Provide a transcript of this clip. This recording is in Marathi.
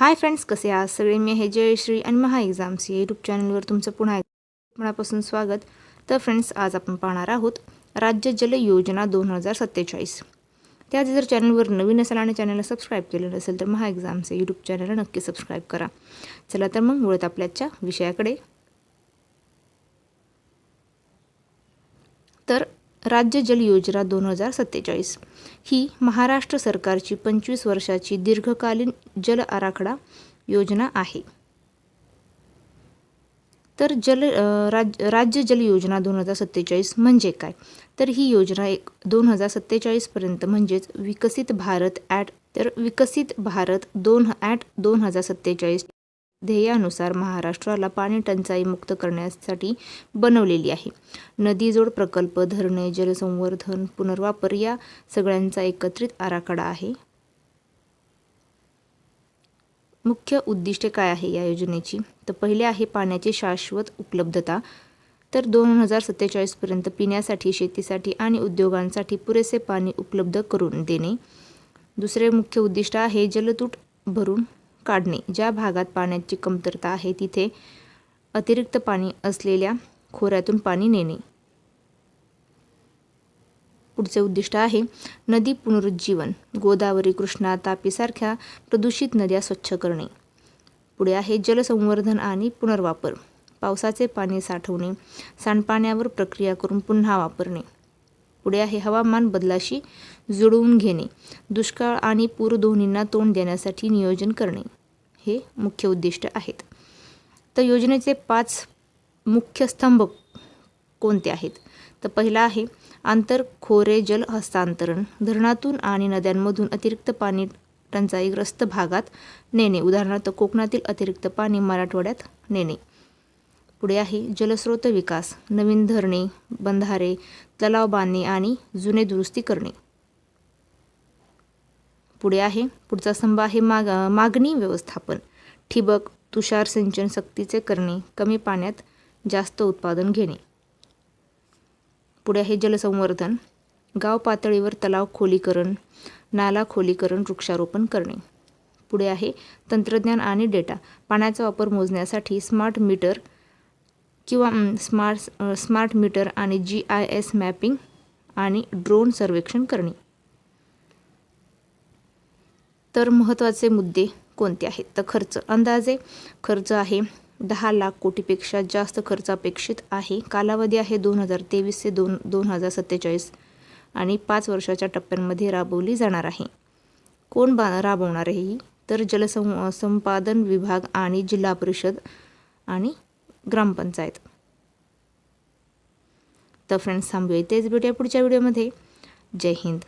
हाय फ्रेंड्स, कसे आहात सगळे? मी आहे जयश्री आणि महा एक्झाम्स या यूट्यूब चॅनलवर तुमचं पुन्हा मनापासून स्वागत. तर फ्रेंड्स, आज आपण पाहणार आहोत राज्य जल योजना 2047. त्याच जर चॅनलवर नवीन असाल आणि चॅनलला सबस्क्राईब केलं नसेल तर महा एक्झाम्स या यूट्यूब चॅनलला नक्की सबस्क्राईब करा. चला तर मग वळत आपल्याच्या विषयाकडे. तर राज्य जल योजना 2047 ही महाराष्ट्र सरकारची 25 वर्षाची दीर्घकालीन जल आराखडा योजना आहे. तर राज्य जल योजना 2047 म्हणजे काय? तर ही योजना 2047 पर्यंत म्हणजेच विकसित भारत 2047 ध्येयानुसार महाराष्ट्राला पाणी टंचाई मुक्त करण्यासाठी बनवलेली आहे. नदीजोड प्रकल्प, धरणे, जलसंवर्धन, पुनर्वापर या सगळ्यांचा एकत्रित आराखडा आहे. मुख्य उद्दिष्टे काय आहे या योजनेची? तर पहिले आहे पाण्याची शाश्वत उपलब्धता. तर 2047 पर्यंत पिण्यासाठी, शेतीसाठी आणि उद्योगांसाठी पुरेसे पाणी उपलब्ध करून देणे. दुसरे मुख्य उद्दिष्ट आहे जलतूट भरून काढणे. ज्या भागात पाण्याची कमतरता आहे तिथे अतिरिक्त पाणी असलेल्या खोऱ्यातून पाणी नेणे. पुढचे उद्दिष्ट आहे नदी पुनरुज्जीवन. गोदावरी, कृष्णा, तापी सारख्या प्रदूषित नद्या स्वच्छ करणे. पुढे आहे जलसंवर्धन आणि पुनर्वापर. पावसाचे पाणी साठवणे, सांडपाण्यावर प्रक्रिया करून पुन्हा वापरणे. पुढे आहे हवामान बदलाशी जुळवून घेणे. दुष्काळ आणि पूर दोन्हींना तोंड देण्यासाठी नियोजन करणे. हे मुख्य उद्दिष्ट आहेत. तर योजनेचे 5 मुख्य स्तंभ कोणते आहेत? तर पहिला आहे आंतरखोरे जल हस्तांतरण. धरणातून आणि नद्यांमधून अतिरिक्त पाणी टंचाईग्रस्त भागात नेणे. उदाहरणार्थ कोकणातील अतिरिक्त पाणी मराठवाड्यात नेणे. पुढे आहे जलस्रोत विकास. नवीन धरणे, बंधारे, तलाव बांधणे आणि जुने दुरुस्ती करणे. पुढे आहे पुढचा स्तंभ आहे मागणी व्यवस्थापन. ठिबक, तुषार सिंचन सक्तीचे करणे. कमी पाण्यात जास्त उत्पादन घेणे. पुढे आहे जलसंवर्धन. गाव पातळीवर तलाव खोलीकरण, नाला खोलीकरण, वृक्षारोपण करणे. पुढे आहे तंत्रज्ञान आणि डेटा. पाण्याचा वापर मोजण्यासाठी स्मार्ट मीटर आणि GIS मॅपिंग आणि ड्रोन सर्वेक्षण करणे. तर महत्त्वाचे मुद्दे कोणते आहेत? तर खर्च. अंदाजे खर्च आहे 10 लाख कोटीपेक्षा जास्त खर्च अपेक्षित आहे. कालावधी आहे 2023 ते 2047 आणि 5 वर्षाच्या टप्प्यांमध्ये राबवली जाणार आहे. कोण राबवणार आहे ही? तर जलसंपादन विभाग आणि जिल्हा परिषद आणि ग्रामपंचायत. तर फ्रेंड्स, थांबूया इथेच. भेटूया पुढच्या व्हिडिओमध्ये. जय हिंद.